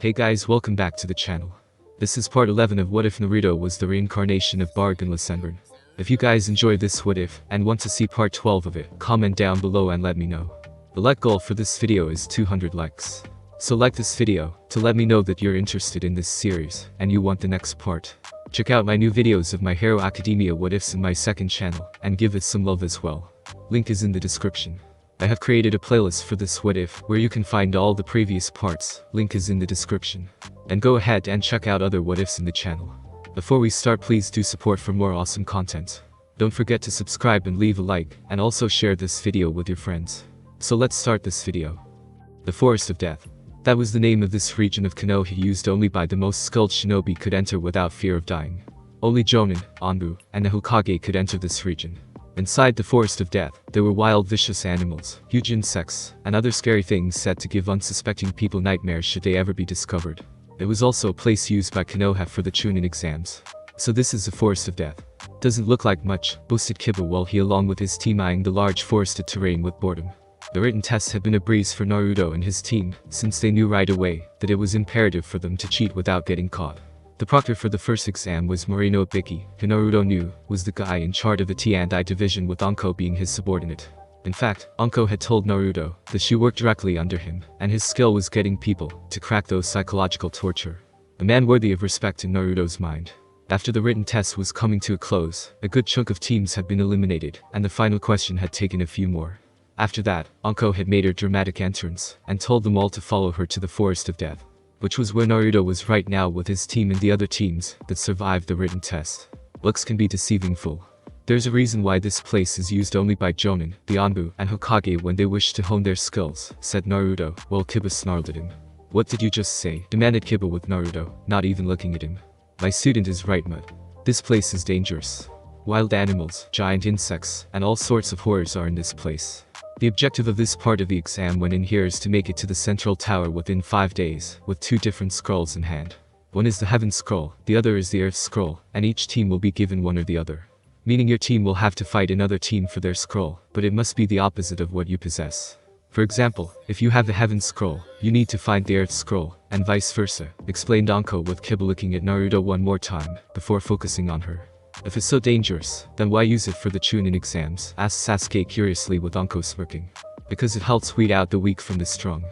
Hey guys, welcome back to the channel. This is part 11 of What If Naruto was the reincarnation of Barrigan. If you guys enjoyed this what if, and want to see part 12 of it, comment down below and let me know. The like goal for this video is 200 likes. So like this video, to let me know that you're interested in this series, and you want the next part. Check out my new videos of My Hero Academia what ifs in my second channel, and give it some love as well. Link is in the description. I have created a playlist for this what if, where you can find all the previous parts, link is in the description. And go ahead and check out other what ifs in the channel. Before we start, please do support for more awesome content. Don't forget to subscribe and leave a like, and also share this video with your friends. So let's start this video. The Forest of Death. That was the name of this region of Konoha used only by the most skilled shinobi could enter without fear of dying. Only Jonin, Anbu, and the Hokage could enter this region. Inside the Forest of Death, there were wild vicious animals, huge insects, and other scary things said to give unsuspecting people nightmares should they ever be discovered. It was also a place used by Konoha for the Chunin exams. So this is the Forest of Death. Doesn't look like much, boasted Kiba while he along with his team eyeing the large forested terrain with boredom. The written tests had been a breeze for Naruto and his team, since they knew right away that it was imperative for them to cheat without getting caught. The proctor for the first exam was Morino Ibiki, who Naruto knew was the guy in charge of the T&I division with Anko being his subordinate. In fact, Anko had told Naruto that she worked directly under him, and his skill was getting people to crack those psychological torture. A man worthy of respect in Naruto's mind. After the written test was coming to a close, a good chunk of teams had been eliminated, and the final question had taken a few more. After that, Anko had made her dramatic entrance, and told them all to follow her to the Forest of Death, which was where Naruto was right now with his team and the other teams that survived the written test. Looks can be deceiving fool. There's a reason why this place is used only by Jonin, the Anbu, and Hokage when they wish to hone their skills, said Naruto, while Kiba snarled at him. What did you just say? Demanded Kiba with Naruto, not even looking at him. My student is right, Mud. This place is dangerous. Wild animals, giant insects, and all sorts of horrors are in this place. The objective of this part of the exam when in here is to make it to the central tower within 5 days, with 2 different scrolls in hand. One is the Heaven Scroll, the other is the Earth Scroll, and each team will be given one or the other. Meaning your team will have to fight another team for their scroll, but it must be the opposite of what you possess. For example, if you have the Heaven Scroll, you need to find the Earth Scroll, and vice versa, explained Anko with Kiba looking at Naruto one more time, before focusing on her. If it's so dangerous, then why use it for the Chunin exams? Asked Sasuke curiously with Anko smirking. Because it helps weed out the weak from the strong.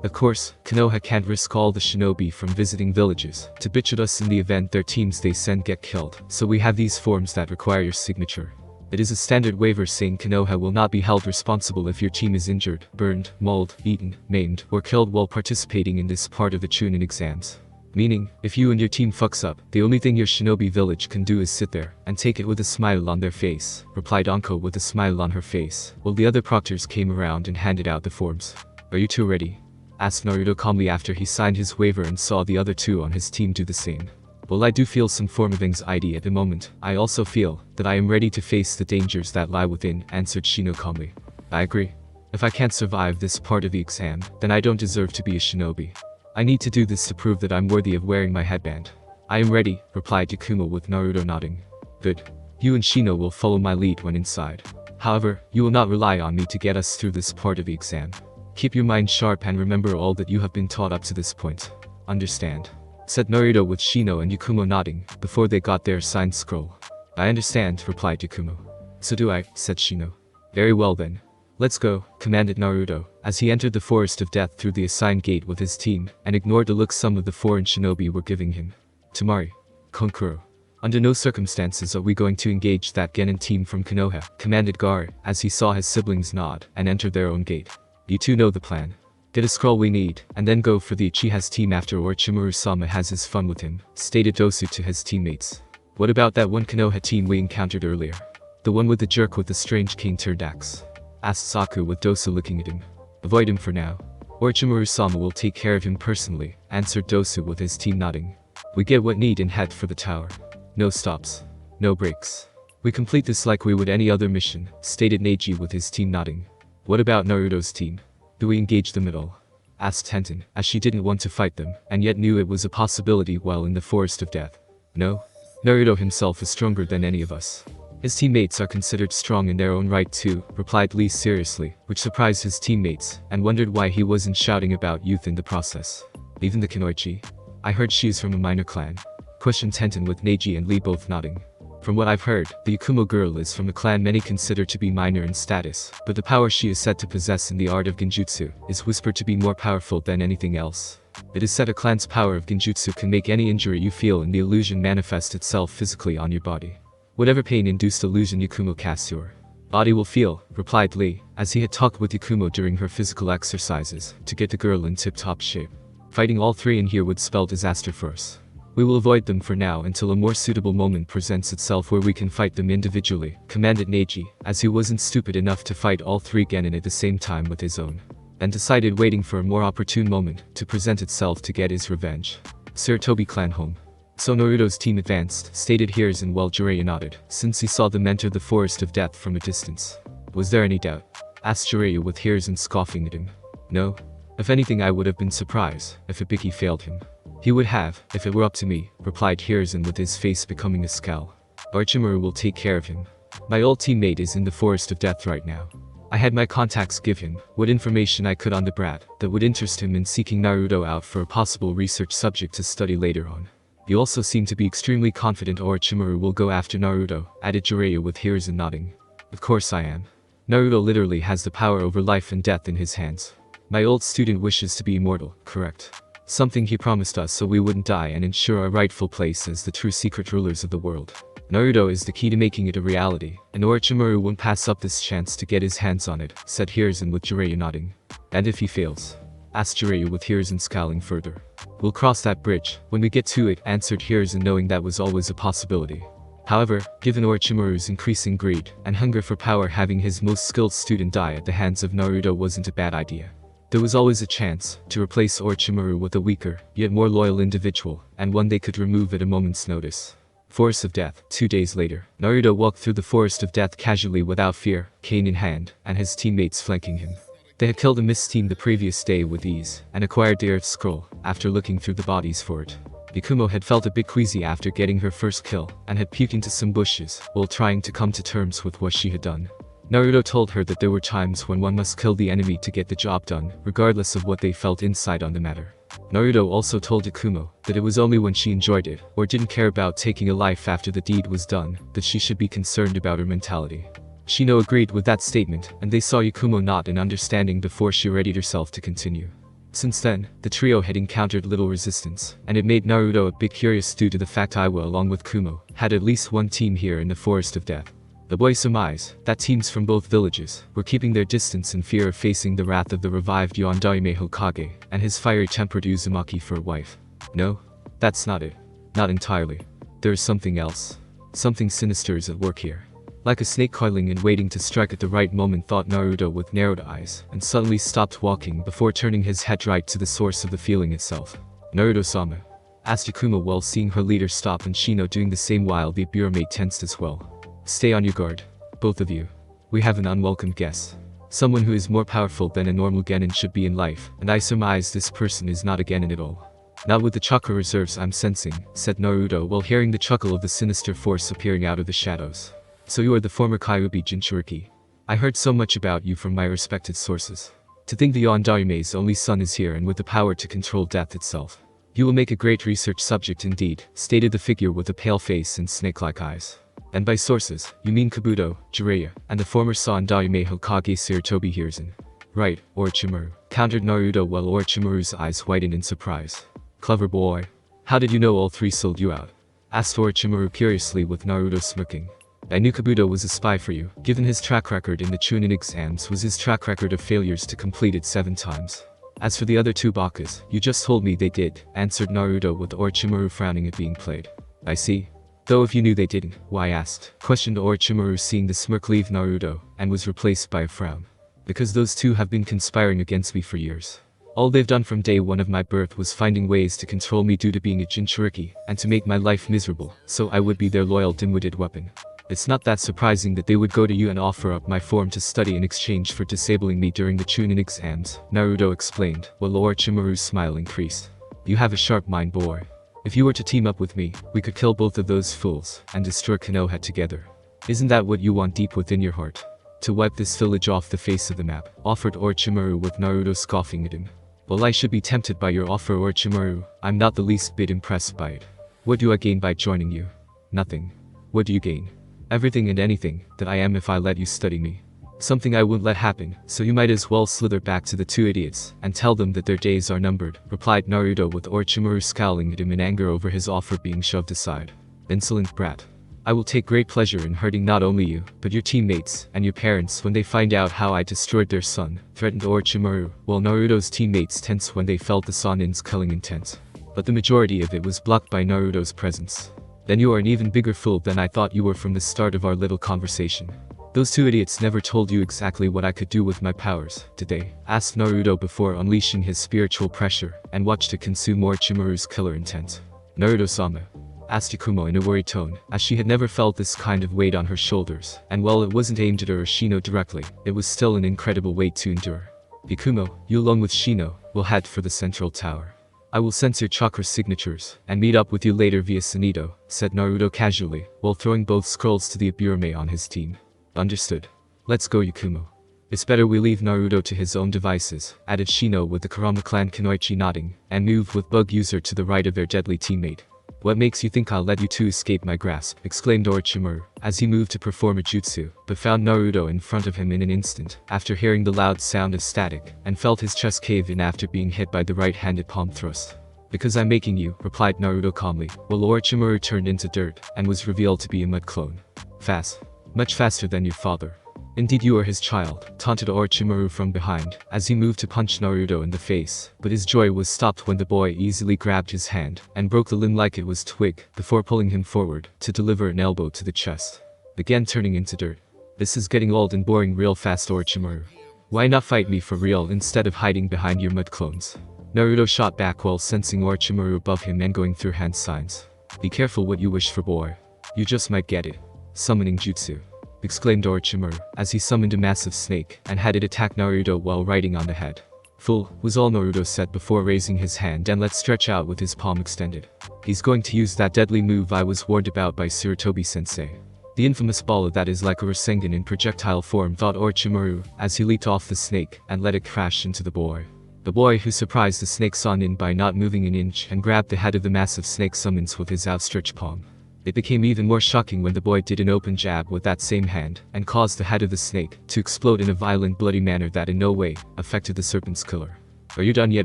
Of course, Konoha can't risk all the shinobi from visiting villages to bitch at us in the event their teams they send get killed, so we have these forms that require your signature. It is a standard waiver saying Konoha will not be held responsible if your team is injured, burned, mauled, eaten, maimed, or killed while participating in this part of the Chunin exams. Meaning, if you and your team fucks up, the only thing your shinobi village can do is sit there and take it with a smile on their face, replied Anko with a smile on her face, while the other proctors came around and handed out the forms. Are you two ready? Asked Naruto calmly after he signed his waiver and saw the other two on his team do the same. Well, I do feel some form of anxiety at the moment. I also feel that I am ready to face the dangers that lie within, answered Shino calmly. I agree. If I can't survive this part of the exam, then I don't deserve to be a shinobi. I need to do this to prove that I'm worthy of wearing my headband. I am ready, replied Yakuma with Naruto nodding. Good. You and Shino will follow my lead when inside. However, you will not rely on me to get us through this part of the exam. Keep your mind sharp and remember all that you have been taught up to this point. Understand? Said Naruto with Shino and Yakuma nodding, before they got their assigned scroll. I understand, replied Yakuma. So do I, said Shino. Very well then. Let's go, commanded Naruto, as he entered the Forest of Death through the assigned gate with his team, and ignored the look some of the foreign shinobi were giving him. Tamari. Konkuro. Under no circumstances are we going to engage that Genin team from Konoha, commanded Gar, as he saw his siblings nod, and entered their own gate. You two know the plan. Get a scroll we need, and then go for the Uchiha's team after Orochimaru-sama has his fun with him, stated Dosu to his teammates. What about that one Konoha team we encountered earlier? The one with the jerk with the strange king-turned axe? Asked Saku with Dosu looking at him. Avoid him for now. Orochimaru-sama will take care of him personally, answered Dosu with his team nodding. We get what need and head for the tower. No stops. No breaks. We complete this like we would any other mission, stated Neji with his team nodding. What about Naruto's team? Do we engage them at all? Asked Tenten, as she didn't want to fight them, and yet knew it was a possibility while in the Forest of Death. No. Naruto himself is stronger than any of us. His teammates are considered strong in their own right too, replied Lee seriously, which surprised his teammates, and wondered why he wasn't shouting about youth in the process. Even the Kanoichi? I heard she is from a minor clan. Questioned Tenten with Neji and Lee both nodding. From what I've heard, the Yakumo girl is from a clan many consider to be minor in status, but the power she is said to possess in the art of genjutsu is whispered to be more powerful than anything else. It is said a clan's power of genjutsu can make any injury you feel in the illusion manifest itself physically on your body. Whatever pain-induced illusion Yakumo casts your body will feel, replied Lee, as he had talked with Yakumo during her physical exercises to get the girl in tip-top shape. Fighting all three in here would spell disaster for us. We will avoid them for now until a more suitable moment presents itself where we can fight them individually, commanded Neji, as he wasn't stupid enough to fight all three Genin at the same time with his own, and decided waiting for a more opportune moment to present itself to get his revenge. Sarutobi clan home. So Naruto's team advanced, stated Hiruzen while Jiraiya nodded, since he saw them enter the forest of death from a distance. Was there any doubt? Asked Jiraiya with Hiruzen scoffing at him. No. If anything, I would have been surprised if Ibiki failed him. He would have, if it were up to me, replied Hiruzen with his face becoming a scowl. Orochimaru will take care of him. My old teammate is in the forest of death right now. I had my contacts give him what information I could on the brat that would interest him in seeking Naruto out for a possible research subject to study later on. You also seem to be extremely confident Orochimaru will go after Naruto, added Jiraiya with Hiruzen nodding. Of course I am. Naruto literally has the power over life and death in his hands. My old student wishes to be immortal, correct? Something he promised us so we wouldn't die and ensure our rightful place as the true secret rulers of the world. Naruto is the key to making it a reality, and Orochimaru won't pass up this chance to get his hands on it, said Hiruzen with Jiraiya nodding. And if he fails? Asked Jiraiya with Hiruzen scowling further. We'll cross that bridge when we get to it, answered Hiruzen, knowing that was always a possibility. However, given Orochimaru's increasing greed and hunger for power, having his most skilled student die at the hands of Naruto wasn't a bad idea. There was always a chance to replace Orochimaru with a weaker, yet more loyal individual, and one they could remove at a moment's notice. Forest of Death. 2 days later, Naruto walked through the Forest of Death casually without fear, cane in hand, and his teammates flanking him. They had killed a mist team the previous day with ease, and acquired the Earth Scroll, after looking through the bodies for it. Yakumo had felt a bit queasy after getting her first kill, and had puked into some bushes, while trying to come to terms with what she had done. Naruto told her that there were times when one must kill the enemy to get the job done, regardless of what they felt inside on the matter. Naruto also told Yakumo that it was only when she enjoyed it, or didn't care about taking a life after the deed was done, that she should be concerned about her mentality. Shino agreed with that statement, and they saw Yakumo nod in understanding before she readied herself to continue. Since then, the trio had encountered little resistance, and it made Naruto a bit curious due to the fact Iwa along with Kumo had at least one team here in the Forest of Death. The boy surmised that teams from both villages were keeping their distance in fear of facing the wrath of the revived Shodaime Hokage and his fiery-tempered Uzumaki for a wife. No? That's not it. Not entirely. There is something else. Something sinister is at work here. Like a snake coiling and waiting to strike at the right moment, thought Naruto with narrowed eyes, and suddenly stopped walking before turning his head right to the source of the feeling itself. Naruto-sama? Asked Yakumo while seeing her leader stop and Shino doing the same while the bureau-mate tensed as well. Stay on your guard, both of you. We have an unwelcome guest. Someone who is more powerful than a normal genin should be in life, and I surmise this person is not a genin at all. Not with the chakra reserves I'm sensing, said Naruto while hearing the chuckle of the sinister force appearing out of the shadows. So you are the former Kyuubi Jinchuriki. I heard so much about you from my respected sources. To think the Yondarime's only son is here and with the power to control death itself. You will make a great research subject indeed, stated the figure with a pale face and snake-like eyes. And by sources, you mean Kabuto, Jiraiya, and the former Shodaime Hokage Sarutobi Hiruzen. Right, Orochimaru, countered Naruto while Orochimaru's eyes widened in surprise. Clever boy. How did you know all three sold you out? Asked Orochimaru curiously with Naruto smirking. I knew Kabuto was a spy for you, given his track record in the Chunin exams was his track record of failures to complete it 7 times. As for the other 2 Bakas, you just told me they did, answered Naruto with Orochimaru frowning at being played. I see. Though if you knew they didn't, why asked? Questioned Orochimaru seeing the smirk leave Naruto, and was replaced by a frown. Because those 2 have been conspiring against me for years. All they've done from day 1 of my birth was finding ways to control me due to being a Jinchuriki, and to make my life miserable, so I would be their loyal dim-witted weapon. It's not that surprising that they would go to you and offer up my form to study in exchange for disabling me during the Chunin exams, Naruto explained, while Orochimaru's smile increased. You have a sharp mind, boy. If you were to team up with me, we could kill both of those fools, and destroy Konoha together. Isn't that what you want deep within your heart? To wipe this village off the face of the map, offered Orochimaru with Naruto scoffing at him. While I should be tempted by your offer, Orochimaru, I'm not the least bit impressed by it. What do I gain by joining you? Nothing. What do you gain? Everything and anything that I am if I let you study me. Something I wouldn't let happen, so you might as well slither back to the two idiots and tell them that their days are numbered, replied Naruto, with Orochimaru scowling at him in anger over his offer being shoved aside. Insolent brat. I will take great pleasure in hurting not only you, but your teammates and your parents when they find out how I destroyed their son, threatened Orochimaru, while Naruto's teammates tensed when they felt the Sanin's killing intent. But the majority of it was blocked by Naruto's presence. Then you are an even bigger fool than I thought you were from the start of our little conversation. Those two idiots never told you exactly what I could do with my powers, did they? Asked Naruto before unleashing his spiritual pressure and watched it consume Orochimaru's killer intent. Naruto-sama, asked Ikumo in a worried tone, as she had never felt this kind of weight on her shoulders, and while it wasn't aimed at her or Shino directly, it was still an incredible weight to endure. Ikumo, you along with Shino, will head for the central tower. I will sense your chakra signatures, and meet up with you later via Sanito, said Naruto casually, while throwing both scrolls to the Aburame on his team. Understood. Let's go, Ikumo. It's better we leave Naruto to his own devices, added Shino with the Kurama clan Kunoichi nodding, and move with Bug User to the right of their deadly teammate. What makes you think I'll let you two escape my grasp? Exclaimed Orochimaru, as he moved to perform a jutsu, but found Naruto in front of him in an instant, after hearing the loud sound of static, and felt his chest cave in after being hit by the right-handed palm thrust. Because I'm making you, replied Naruto calmly, while Orochimaru turned into dirt, and was revealed to be a mud clone. Fast. Much faster than your father. Indeed you are his child, taunted Orochimaru from behind, as he moved to punch Naruto in the face, but his joy was stopped when the boy easily grabbed his hand, and broke the limb like it was twig, before pulling him forward, to deliver an elbow to the chest. Again turning into dirt. This is getting old and boring real fast, Orochimaru. Why not fight me for real instead of hiding behind your mud clones? Naruto shot back while sensing Orochimaru above him and going through hand signs. Be careful what you wish for, boy. You just might get it. Summoning jutsu. Exclaimed Orochimaru, as he summoned a massive snake, and had it attack Naruto while riding on the head. Fool, was all Naruto said before raising his hand and let stretch out with his palm extended. He's going to use that deadly move I was warned about by Tsurutobi-sensei. The infamous ball that is like a Rasengan in projectile form, thought Orochimaru, as he leaped off the snake, and let it crash into the boy. The boy, who surprised the snake Sanin by not moving an inch and grabbed the head of the massive snake summons with his outstretched palm. It became even more shocking when the boy did an open jab with that same hand, and caused the head of the snake to explode in a violent bloody manner that in no way affected the serpent's killer. Are you done yet,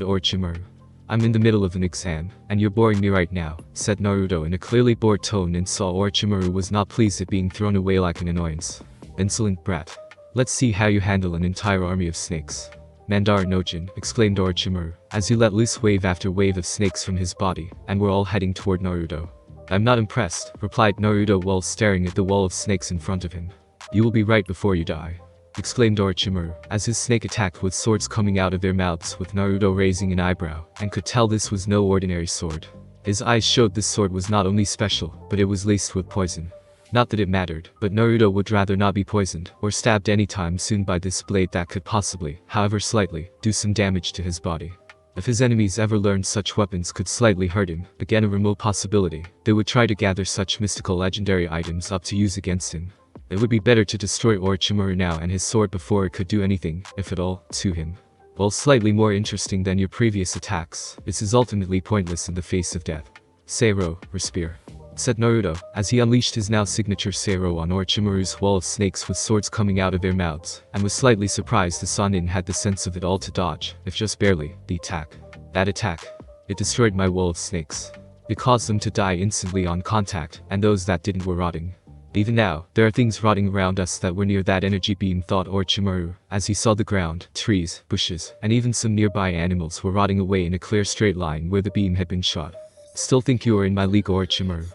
Orochimaru? I'm in the middle of an exam, and you're boring me right now, said Naruto in a clearly bored tone, and saw Orochimaru was not pleased at being thrown away like an annoyance. Insolent brat. Let's see how you handle an entire army of snakes. Mandara Nojin, exclaimed Orochimaru, as he let loose wave after wave of snakes from his body, and were all heading toward Naruto. I'm not impressed, replied Naruto while staring at the wall of snakes in front of him. You will be right before you die, exclaimed Orochimaru, as his snake attacked with swords coming out of their mouths, with Naruto raising an eyebrow, and could tell this was no ordinary sword. His eyes showed this sword was not only special, but it was laced with poison. Not that it mattered, but Naruto would rather not be poisoned, or stabbed anytime soon by this blade that could possibly, however slightly, do some damage to his body. If his enemies ever learned such weapons could slightly hurt him, again a remote possibility, they would try to gather such mystical legendary items up to use against him. It would be better to destroy Orochimaru now and his sword before it could do anything, if at all, to him. While slightly more interesting than your previous attacks, this is ultimately pointless in the face of death. Seiro, respire, said Naruto, as he unleashed his now signature Seiro on Orochimaru's wall of snakes with swords coming out of their mouths, and was slightly surprised the Sanin had the sense of it all to dodge, if just barely, the attack. That attack. It destroyed my wall of snakes. It caused them to die instantly on contact, and those that didn't were rotting. Even now, there are things rotting around us that were near that energy beam, thought Orochimaru, as he saw the ground, trees, bushes, and even some nearby animals were rotting away in a clear straight line where the beam had been shot. Still think you are in my league, Orochimaru?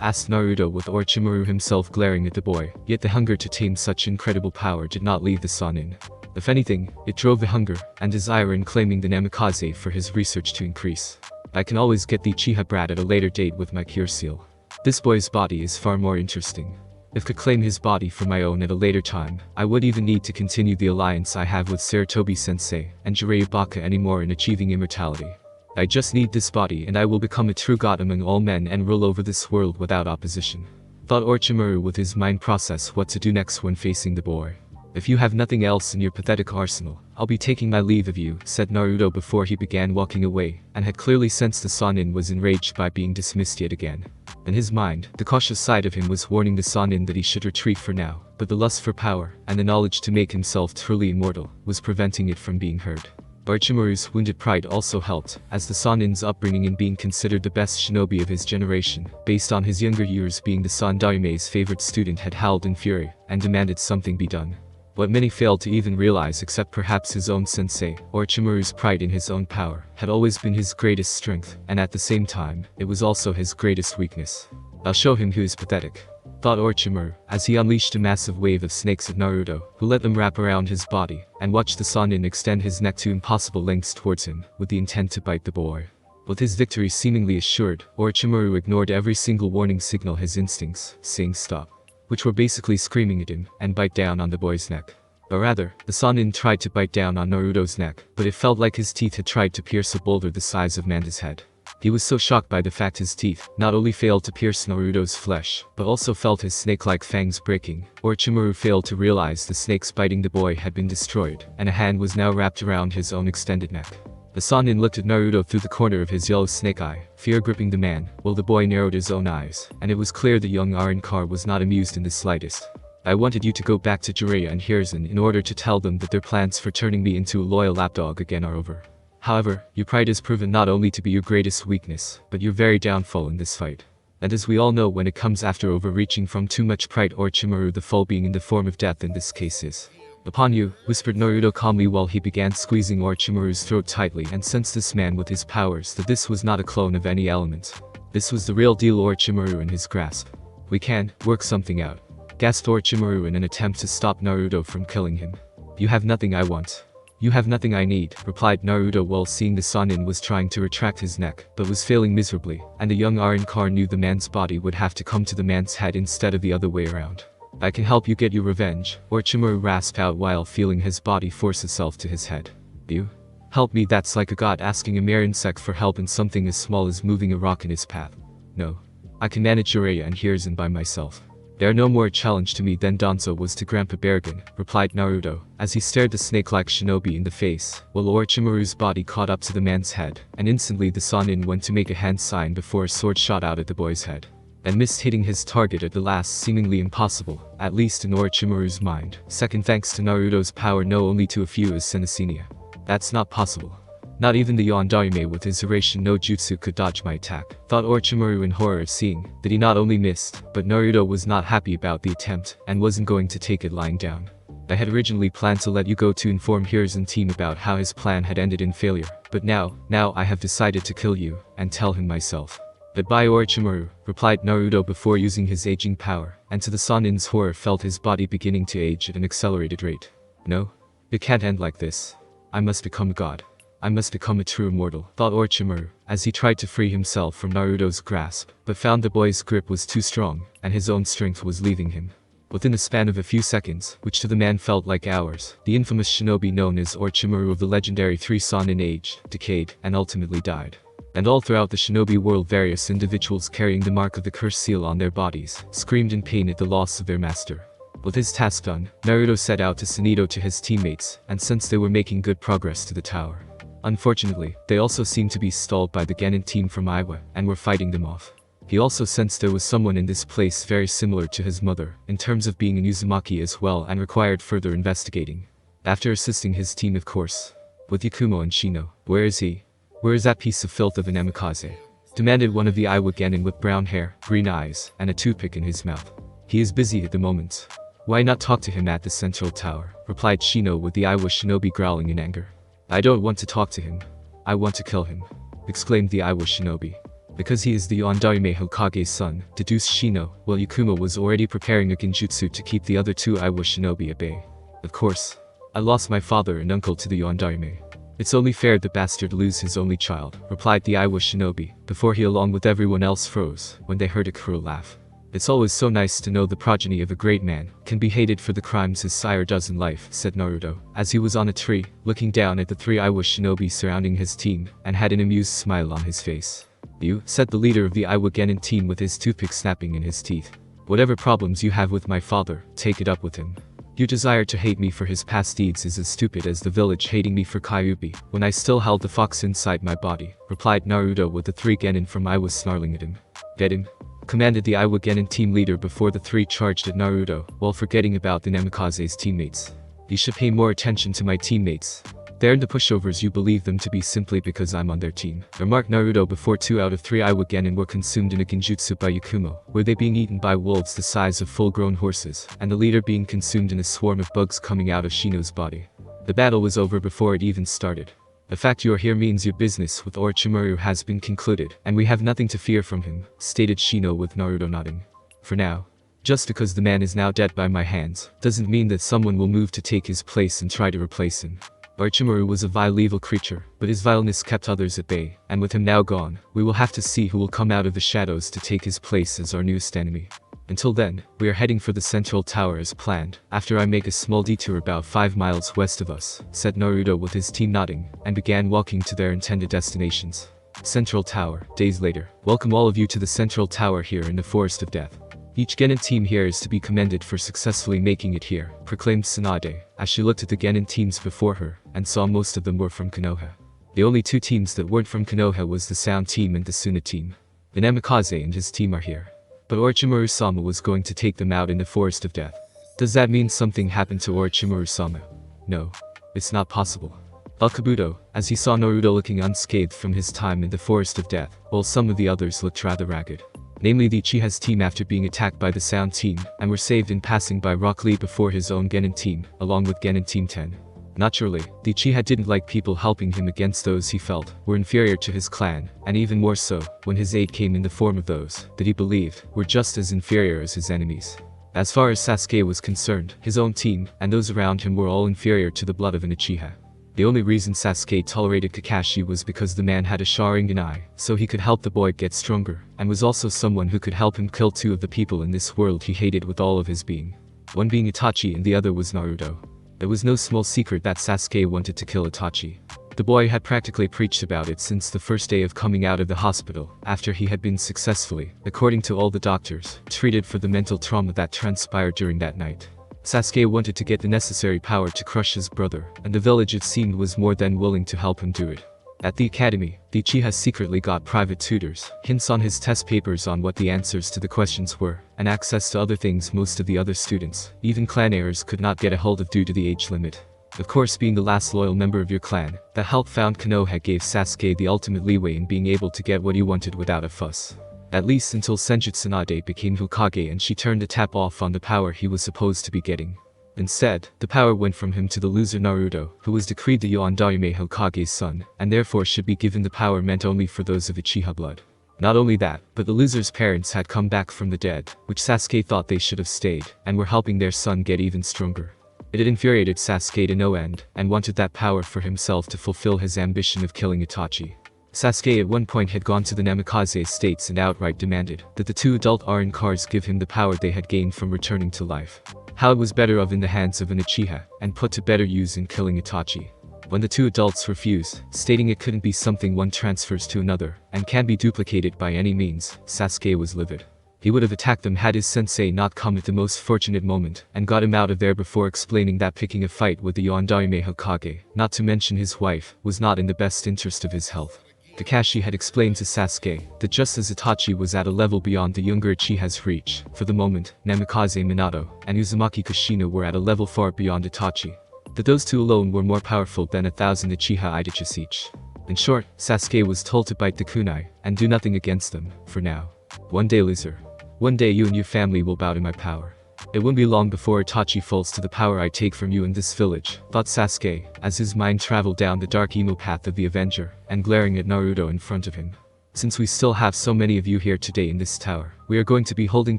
Asked Naruto, with Orochimaru himself glaring at the boy, yet the hunger to tame such incredible power did not leave the Sanin. If anything, it drove the hunger and desire in claiming the Namikaze for his research to increase. I can always get the Uchiha brat at a later date with my cure seal. This boy's body is far more interesting. If I could claim his body for my own at a later time, I would even need to continue the alliance I have with Sarutobi-sensei and Jiraiya Baka anymore in achieving immortality. I just need this body and I will become a true god among all men and rule over this world without opposition. Thought Orochimaru with his mind process what to do next when facing the boy. If you have nothing else in your pathetic arsenal, I'll be taking my leave of you, said Naruto before he began walking away, and had clearly sensed the Sannin was enraged by being dismissed yet again. In his mind, the cautious side of him was warning the Sannin that he should retreat for now, but the lust for power, and the knowledge to make himself truly immortal, was preventing it from being heard. Orochimaru's wounded pride also helped, as the Sannin's upbringing in being considered the best shinobi of his generation, based on his younger years being the Sandaime's favorite student, had howled in fury, and demanded something be done. What many failed to even realize, except perhaps his own sensei, Orochimaru's pride in his own power, had always been his greatest strength, and at the same time, it was also his greatest weakness. I'll show him who is pathetic, thought Orochimaru, as he unleashed a massive wave of snakes at Naruto, who let them wrap around his body, and watched the Sannin extend his neck to impossible lengths towards him, with the intent to bite the boy. With his victory seemingly assured, Orochimaru ignored every single warning signal his instincts, saying stop, which were basically screaming at him, and bite down on the boy's neck. But rather, the Sannin tried to bite down on Naruto's neck, but it felt like his teeth had tried to pierce a boulder the size of Manda's head. He was so shocked by the fact his teeth not only failed to pierce Naruto's flesh, but also felt his snake-like fangs breaking. Orochimaru failed to realize the snakes biting the boy had been destroyed, and a hand was now wrapped around his own extended neck. The Sannin looked at Naruto through the corner of his yellow snake eye, fear gripping the man, while the boy narrowed his own eyes, and it was clear the young Arrancar was not amused in the slightest. I wanted you to go back to Jiraiya and Hiruzen in order to tell them that their plans for turning me into a loyal lapdog again are over. However, your pride has proven not only to be your greatest weakness, but your very downfall in this fight. And as we all know, when it comes after overreaching from too much pride, Orochimaru, the fall being in the form of death in this case is upon you, whispered Naruto calmly while he began squeezing Orochimaru's throat tightly, and sensed this man with his powers that this was not a clone of any element. This was the real deal Orochimaru in his grasp. We can work something out, gasped Orochimaru in an attempt to stop Naruto from killing him. You have nothing I want. You have nothing I need, replied Naruto while seeing the Sannin was trying to retract his neck, but was failing miserably, and the young Arrancar knew the man's body would have to come to the man's head instead of the other way around. I can help you get your revenge, Orochimaru rasped out while feeling his body force itself to his head. You? Help me? That's like a god asking a mere insect for help in something as small as moving a rock in his path. No. I can manage Jiraiya and Hiruzen by myself. They are no more a challenge to me than Danzo was to Grandpa Barrigan, replied Naruto, as he stared the snake-like shinobi in the face, while Orochimaru's body caught up to the man's head, and instantly the Sannin went to make a hand sign before a sword shot out at the boy's head, and missed hitting his target at the last, seemingly impossible, at least in Orochimaru's mind, second thanks to Naruto's power know only to a few as Senasenia. That's not possible. Not even the Yondaime with his Hiraishin no Jutsu could dodge my attack, thought Orochimaru in horror, seeing that he not only missed, but Naruto was not happy about the attempt, and wasn't going to take it lying down. I had originally planned to let you go to inform Hiruzen team about how his plan had ended in failure, but now I have decided to kill you, and tell him myself. Goodbye Orochimaru, replied Naruto before using his aging power, and to the Sannin's horror felt his body beginning to age at an accelerated rate. No. It can't end like this. I must become a god. I must become a true immortal, thought Orochimaru, as he tried to free himself from Naruto's grasp, but found the boy's grip was too strong, and his own strength was leaving him. Within the span of a few seconds, which to the man felt like hours, the infamous shinobi known as Orochimaru of the legendary Three Sannin aged, decayed, and ultimately died. And all throughout the shinobi world, various individuals carrying the mark of the curse seal on their bodies screamed in pain at the loss of their master. With his task done, Naruto set out to Sunito to his teammates, and since they were making good progress to the tower. Unfortunately, they also seemed to be stalled by the Genin team from Iwa, and were fighting them off. He also sensed there was someone in this place very similar to his mother, in terms of being an Uzumaki as well, and required further investigating. After assisting his team of course, with Yakumo and Shino. Where is he? Where is that piece of filth of an Emikaze? Demanded one of the Iwa Genin with brown hair, green eyes, and a toothpick in his mouth. He is busy at the moment. Why not talk to him at the central tower? Replied Shino with the Iwa shinobi growling in anger. I don't want to talk to him. I want to kill him, exclaimed the Iwa shinobi. Because he is the Shodaime Hokage's son, deduced Shino, while Yakumo was already preparing a genjutsu to keep the other two Iwa shinobi at bay. Of course. I lost my father and uncle to the Shodaime. It's only fair the bastard lose his only child, replied the Iwa shinobi, before he along with everyone else froze, when they heard a cruel laugh. It's always so nice to know the progeny of a great man can be hated for the crimes his sire does in life, said Naruto, as he was on a tree, looking down at the three Iwa shinobi surrounding his team, and had an amused smile on his face. You, said the leader of the Iwa Genin team with his toothpick snapping in his teeth. Whatever problems you have with my father, take it up with him. Your desire to hate me for his past deeds is as stupid as the village hating me for Kyuubi, when I still held the fox inside my body, replied Naruto with the 3 genin from Iwa snarling at him. Get him? Commanded the Iwa genin team leader before the 3 charged at Naruto, while forgetting about the Namikaze's teammates. You should pay more attention to my teammates. They're the pushovers, you believe them to be simply because I'm on their team, remarked Naruto before 2 out of 3 Iwa genin were consumed in a genjutsu by Yakumo, were they being eaten by wolves the size of full-grown horses, and the leader being consumed in a swarm of bugs coming out of Shino's body. The battle was over before it even started. The fact you are here means your business with Orochimaru has been concluded, and we have nothing to fear from him, stated Shino with Naruto nodding. For now. Just because the man is now dead by my hands, doesn't mean that someone will move to take his place and try to replace him. Orochimaru was a vile evil creature, but his vileness kept others at bay, and with him now gone, we will have to see who will come out of the shadows to take his place as our newest enemy. Until then, we are heading for the central tower as planned, after I make a small detour about 5 miles west of us, said Naruto with his team nodding, and began walking to their intended destinations. Central Tower, days later. Welcome all of you to the Central Tower here in the Forest of Death. Each genin team here is to be commended for successfully making it here, proclaimed Tsunade, as she looked at the genin teams before her, and saw most of them were from Konoha. The only 2 teams that weren't from Konoha was the Sound team and the Suna team. The Namikaze and his team are here. But Orochimaru-sama was going to take them out in the Forest of Death. Does that mean something happened to Orochimaru-sama? No. It's not possible. Kabuto, as he saw Naruto looking unscathed from his time in the Forest of Death, while some of the others looked rather ragged. Namely the Uchiha's team after being attacked by the Sound team, and were saved in passing by Rock Lee before his own genin team, along with genin team 10. Naturally, the Uchiha didn't like people helping him against those he felt were inferior to his clan, and even more so, when his aid came in the form of those that he believed were just as inferior as his enemies. As far as Sasuke was concerned, his own team, and those around him were all inferior to the blood of an Uchiha. The only reason Sasuke tolerated Kakashi was because the man had a Sharingan eye, so he could help the boy get stronger, and was also someone who could help him kill 2 of the people in this world he hated with all of his being. One being Itachi and the other was Naruto. It was no small secret that Sasuke wanted to kill Itachi. The boy had practically preached about it since the first day of coming out of the hospital, after he had been successfully, according to all the doctors, treated for the mental trauma that transpired during that night. Sasuke wanted to get the necessary power to crush his brother, and the village it seemed was more than willing to help him do it. At the academy, the Uchiha secretly got private tutors, hints on his test papers on what the answers to the questions were, and access to other things most of the other students, even clan heirs, could not get a hold of due to the age limit. Of course, being the last loyal member of your clan, the help found Konoha gave Sasuke the ultimate leeway in being able to get what he wanted without a fuss. At least until Senjutsu Tsunade became Hokage and she turned the tap off on the power he was supposed to be getting. Instead, the power went from him to the loser Naruto, who was decreed the Shodaime Hokage's son, and therefore should be given the power meant only for those of Uchiha blood. Not only that, but the loser's parents had come back from the dead, which Sasuke thought they should have stayed, and were helping their son get even stronger. It had infuriated Sasuke to no end, and wanted that power for himself to fulfill his ambition of killing Itachi. Sasuke at one point had gone to the Namikaze states and outright demanded that the 2 adult Arinkars give him the power they had gained from returning to life. How it was better off in the hands of an Uchiha, and put to better use in killing Itachi. When the 2 adults refused, stating it couldn't be something one transfers to another, and can be duplicated by any means, Sasuke was livid. He would have attacked them had his sensei not come at the most fortunate moment, and got him out of there before explaining that picking a fight with the Shodaime Hokage, not to mention his wife, was not in the best interest of his health. Kakashi had explained to Sasuke that just as Itachi was at a level beyond the younger Uchiha's reach, for the moment, Namikaze Minato and Uzumaki Kushina were at a level far beyond Itachi. That those 2 alone were more powerful than 1,000 Uchiha Itachi each. In short, Sasuke was told to bite the kunai, and do nothing against them, for now. One day, loser. One day you and your family will bow to my power. It won't be long before Itachi falls to the power I take from you in this village, thought Sasuke, as his mind traveled down the dark emo path of the Avenger, and glaring at Naruto in front of him. Since we still have so many of you here today in this tower, we are going to be holding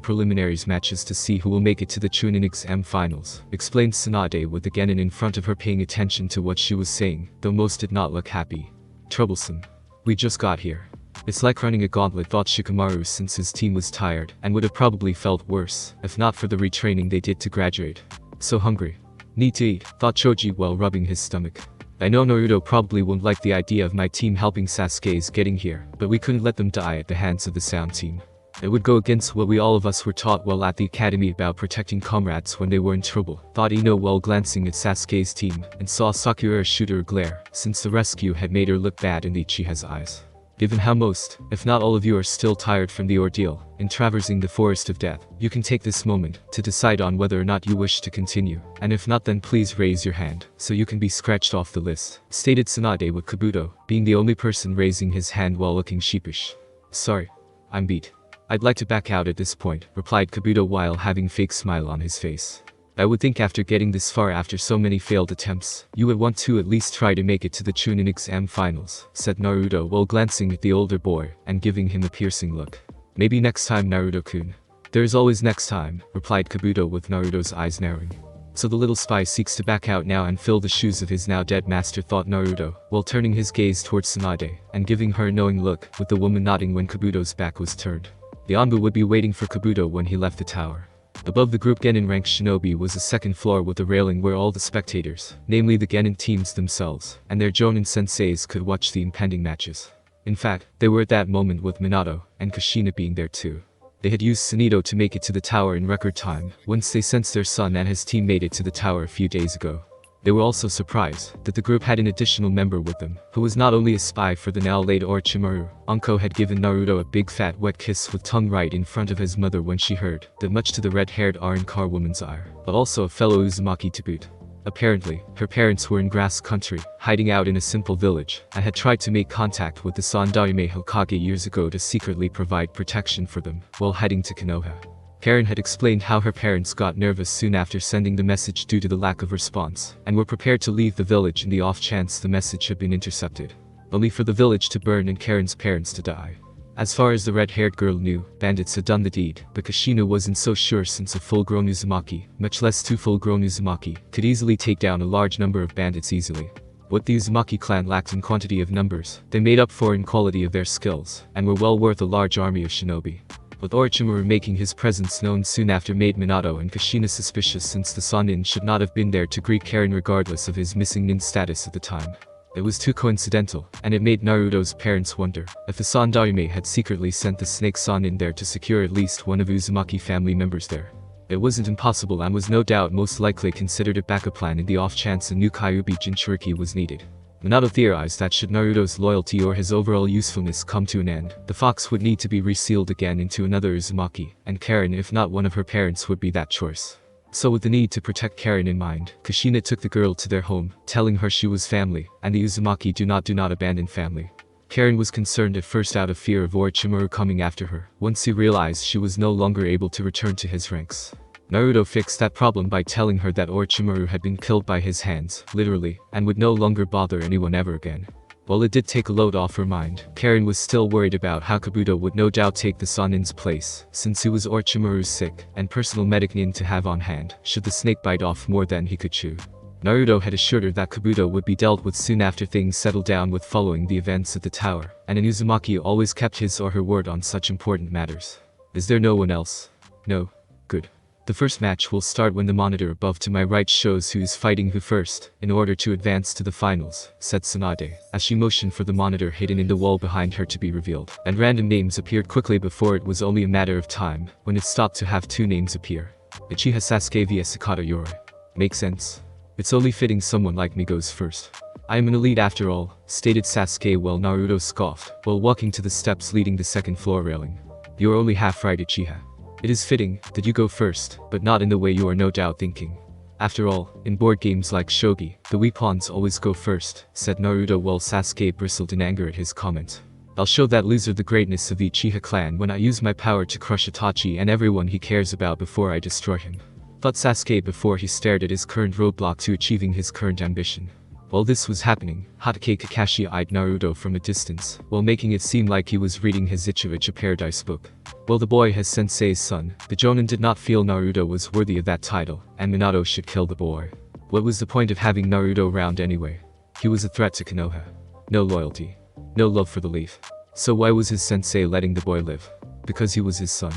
preliminaries matches to see who will make it to the Chunin exam finals, explained Tsunade with the genin in front of her paying attention to what she was saying, though most did not look happy. Troublesome. We just got here. It's like running a gauntlet, thought Shikamaru, since his team was tired, and would have probably felt worse, if not for the retraining they did to graduate. So hungry. Need to eat, thought Choji while rubbing his stomach. I know Naruto probably won't like the idea of my team helping Sasuke's getting here, but we couldn't let them die at the hands of the Sound team. It would go against what we all of us were taught while at the academy about protecting comrades when they were in trouble, thought Ino while glancing at Sasuke's team, and saw Sakura shoot her glare, since the rescue had made her look bad in Uchiha's eyes. Given how most, if not all of you are still tired from the ordeal, in traversing the forest of death, you can take this moment to decide on whether or not you wish to continue, and if not then please raise your hand, so you can be scratched off the list, stated Tsunade with Kabuto, being the only person raising his hand while looking sheepish. Sorry. I'm beat. I'd like to back out at this point, replied Kabuto while having a fake smile on his face. I would think after getting this far after so many failed attempts, you would want to at least try to make it to the Chunin exam finals, said Naruto while glancing at the older boy and giving him a piercing look. Maybe next time, Naruto-kun. There is always next time, replied Kabuto with Naruto's eyes narrowing. So the little spy seeks to back out now and fill the shoes of his now dead master, thought Naruto, while turning his gaze towards Tsunade and giving her a knowing look, with the woman nodding when Kabuto's back was turned. The Anbu would be waiting for Kabuto when he left the tower. Above the group Genin ranked shinobi was a second floor with a railing where all the spectators, namely the Genin teams themselves, and their Jonin senseis could watch the impending matches. In fact, they were at that moment with Minato and Kushina being there too. They had used Sunito to make it to the tower in record time, once they sensed their son and his team made it to the tower a few days ago. They were also surprised that the group had an additional member with them, who was not only a spy for the now late Orochimaru. Anko had given Naruto a big fat wet kiss with tongue right in front of his mother when she heard that, much to the red-haired Arrancar woman's ire, but also a fellow Uzumaki to boot. Apparently, her parents were in grass country, hiding out in a simple village, and had tried to make contact with the Shodaime Hokage years ago to secretly provide protection for them, while heading to Konoha. Karen had explained how her parents got nervous soon after sending the message due to the lack of response, and were prepared to leave the village in the off chance the message had been intercepted. Only for the village to burn and Karen's parents to die. As far as the red-haired girl knew, bandits had done the deed, but Kushina wasn't so sure since a full-grown Uzumaki, much less two full-grown Uzumaki, could easily take down a large number of bandits easily. What the Uzumaki clan lacked in quantity of numbers, they made up for in quality of their skills, and were well worth a large army of shinobi. With Orochimaru making his presence known soon after made Minato and Kushina suspicious since the Sannin should not have been there to greet Karen regardless of his missing nin status at the time. It was too coincidental, and it made Naruto's parents wonder if the Sandaime had secretly sent the Snake Sannin there to secure at least one of Uzumaki family members there. It wasn't impossible and was no doubt most likely considered a backup plan in the off chance a new Kyuubi Jinchuriki was needed. Minato theorized that should Naruto's loyalty or his overall usefulness come to an end, the fox would need to be resealed again into another Uzumaki, and Karen, if not one of her parents, would be that choice. So with the need to protect Karen in mind, Kushina took the girl to their home, telling her she was family, and the Uzumaki do not abandon family. Karen was concerned at first out of fear of Orochimaru coming after her, once he realized she was no longer able to return to his ranks. Naruto fixed that problem by telling her that Orochimaru had been killed by his hands, literally, and would no longer bother anyone ever again. While it did take a load off her mind, Karen was still worried about how Kabuto would no doubt take the Sannin's place, since he was Orochimaru's sick and personal medic nin to have on hand, should the snake bite off more than he could chew. Naruto had assured her that Kabuto would be dealt with soon after things settled down with following the events at the tower, and an Uzumaki always kept his or her word on such important matters. Is there no one else? No. Good. The first match will start when the monitor above to my right shows who's fighting who first, in order to advance to the finals, said Tsunade, as she motioned for the monitor hidden in the wall behind her to be revealed, and random names appeared quickly before it was only a matter of time, when it stopped to have two names appear. Uchiha Sasuke vs Sakata Yoroi. Makes sense. It's only fitting someone like me goes first. I am an elite after all, stated Sasuke while Naruto scoffed, while walking to the steps leading the second floor railing. You're only half right, Uchiha. It is fitting that you go first, but not in the way you are no doubt thinking. After all, in board games like Shogi, the weak pawns always go first, said Naruto while Sasuke bristled in anger at his comment. I'll show that loser the greatness of the Uchiha clan when I use my power to crush Itachi and everyone he cares about before I destroy him. Thought Sasuke before he stared at his current roadblock to achieving his current ambition. While this was happening, Hatake Kakashi eyed Naruto from a distance, while making it seem like he was reading his Ichivicha Paradise book. While the boy has Sensei's son, the Jonin did not feel Naruto was worthy of that title, and Minato should kill the boy. What was the point of having Naruto around anyway? He was a threat to Konoha. No loyalty. No love for the leaf. So why was his sensei letting the boy live? Because he was his son.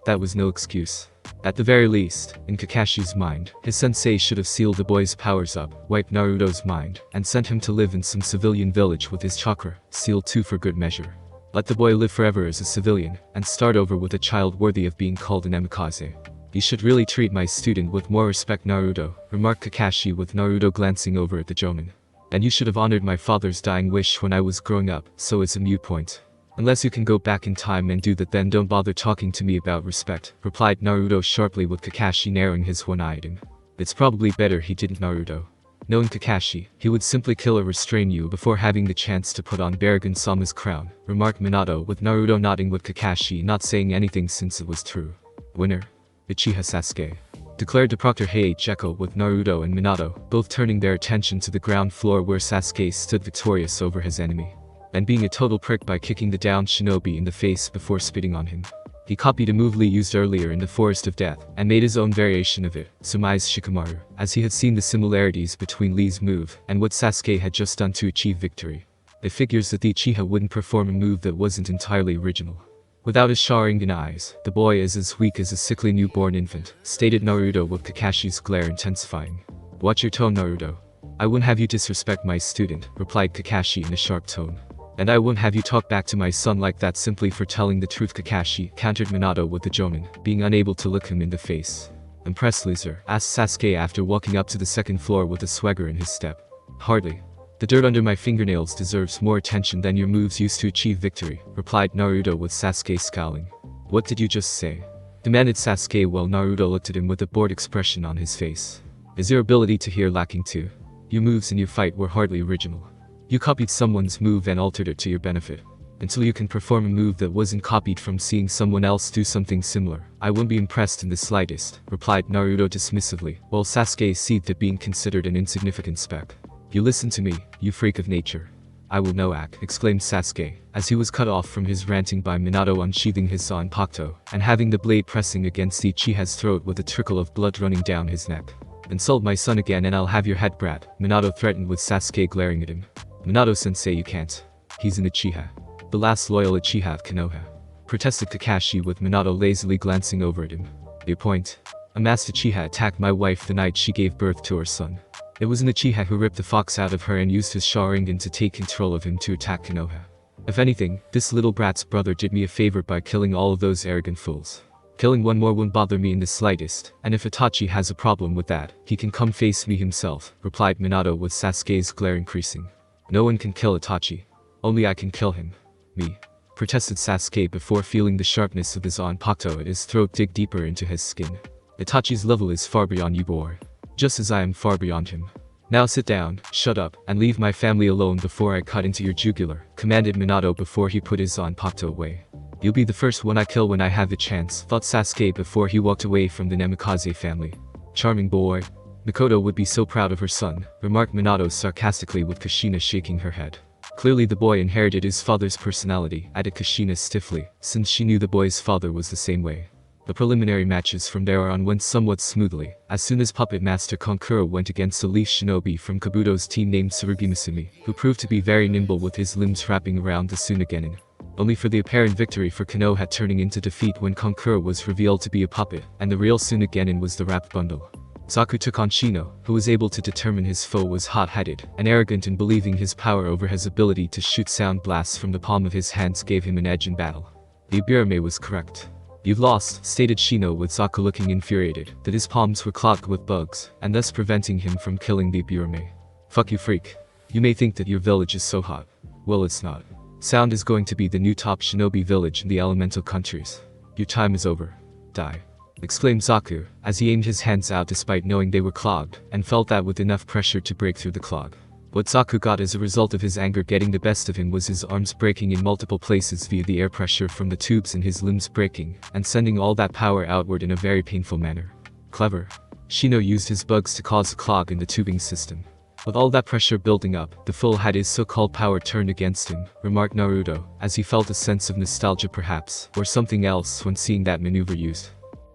That was no excuse. At the very least, in Kakashi's mind, his sensei should have sealed the boy's powers up, wiped Naruto's mind, and sent him to live in some civilian village with his chakra, sealed too for good measure. Let the boy live forever as a civilian, and start over with a child worthy of being called an emikaze. You should really treat my student with more respect, Naruto, remarked Kakashi with Naruto glancing over at the Jonin. And you should have honored my father's dying wish when I was growing up, so it's a moot point. Unless you can go back in time and do that, then don't bother talking to me about respect, replied Naruto sharply with Kakashi narrowing his one eye at him. It's probably better he didn't, Naruto. Knowing Kakashi, he would simply kill or restrain you before having the chance to put on Barrigan-sama's crown, remarked Minato with Naruto nodding with Kakashi not saying anything since it was true. Winner? Uchiha Sasuke. Declared to Proctor Heiichiko with Naruto and Minato, both turning their attention to the ground floor where Sasuke stood victorious over his enemy. And being a total prick by kicking the downed shinobi in the face before spitting on him. He copied a move Lee used earlier in the Forest of Death, and made his own variation of it, surmised Shikamaru, as he had seen the similarities between Lee's move and what Sasuke had just done to achieve victory. It figures that the Uchiha wouldn't perform a move that wasn't entirely original. Without his Sharingan eyes, the boy is as weak as a sickly newborn infant, stated Naruto with Kakashi's glare intensifying. Watch your tone, Naruto. I wouldn't have you disrespect my student, replied Kakashi in a sharp tone. And I won't have you talk back to my son like that simply for telling the truth, Kakashi, countered Minato with the Jonin, being unable to look him in the face. Impressed, loser? Asked Sasuke after walking up to the second floor with a swagger in his step. Hardly. The dirt under my fingernails deserves more attention than your moves used to achieve victory, replied Naruto with Sasuke scowling. What did you just say? Demanded Sasuke while Naruto looked at him with a bored expression on his face. Is your ability to hear lacking too? Your moves in your fight were hardly original. You copied someone's move and altered it to your benefit. Until you can perform a move that wasn't copied from seeing someone else do something similar, I wouldn't be impressed in the slightest, replied Naruto dismissively, while Sasuke seethed at being considered an insignificant speck. You listen to me, you freak of nature. I will no act, exclaimed Sasuke, as he was cut off from his ranting by Minato unsheathing his Zanpakuto, and having the blade pressing against the Uchiha's throat with a trickle of blood running down his neck. Insult my son again and I'll have your head, brat, Minato threatened with Sasuke glaring at him. Minato-sensei, you can't. He's an Uchiha. The last loyal Uchiha of Konoha. Protested Kakashi with Minato lazily glancing over at him. Your point? A masked Uchiha attacked my wife the night she gave birth to her son. It was an Uchiha who ripped the fox out of her and used his Sharingan to take control of him to attack Konoha. If anything, this little brat's brother did me a favor by killing all of those arrogant fools. Killing one more wouldn't bother me in the slightest, and if Itachi has a problem with that, he can come face me himself, replied Minato with Sasuke's glare increasing. No one can kill Itachi. Only I can kill him. Me. Protested Sasuke before feeling the sharpness of his Zanpakuto at his throat dig deeper into his skin. Itachi's level is far beyond you, boy. Just as I am far beyond him. Now sit down, shut up, and leave my family alone before I cut into your jugular, commanded Minato before he put his Zanpakuto away. You'll be the first one I kill when I have the chance, thought Sasuke before he walked away from the Namikaze family. Charming boy. Mikoto would be so proud of her son, remarked Minato sarcastically with Kushina shaking her head. Clearly the boy inherited his father's personality, added Kushina stiffly, since she knew the boy's father was the same way. The preliminary matches from there on went somewhat smoothly, as soon as Puppet Master Kankuro went against a leaf shinobi from Kabuto's team named Tsurugimasumi, who proved to be very nimble with his limbs wrapping around the Sunagenin. Only for the apparent victory for Konoha turning into defeat when Kankuro was revealed to be a puppet, and the real Sunagenin was the wrapped bundle. Zaku took on Shino, who was able to determine his foe was hot-headed and arrogant, and believing his power over his ability to shoot sound blasts from the palm of his hands gave him an edge in battle. The Ibirame was correct. You've lost, stated Shino with Zaku looking infuriated, that his palms were clogged with bugs, and thus preventing him from killing the Ibirame. Fuck you, freak. You may think that your village is so hot. Well, it's not. Sound is going to be the new top shinobi village in the elemental countries. Your time is over. Die. Exclaimed Zaku, as he aimed his hands out despite knowing they were clogged, and felt that with enough pressure to break through the clog. What Zaku got as a result of his anger getting the best of him was his arms breaking in multiple places via the air pressure from the tubes and his limbs breaking, and sending all that power outward in a very painful manner. Clever. Shino used his bugs to cause a clog in the tubing system. With all that pressure building up, the fool had his so-called power turned against him, remarked Naruto, as he felt a sense of nostalgia perhaps, or something else when seeing that maneuver used.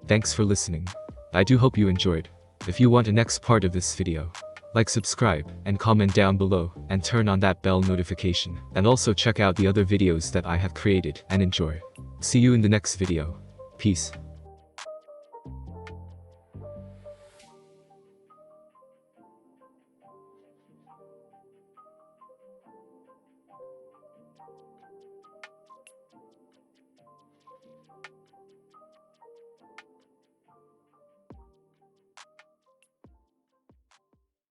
Thanks for listening. I do hope you enjoyed. If you want a next part of this video, like, subscribe, and comment down below, and turn on that bell notification, and also check out the other videos that I have created, and enjoy. See you in the next video. Peace.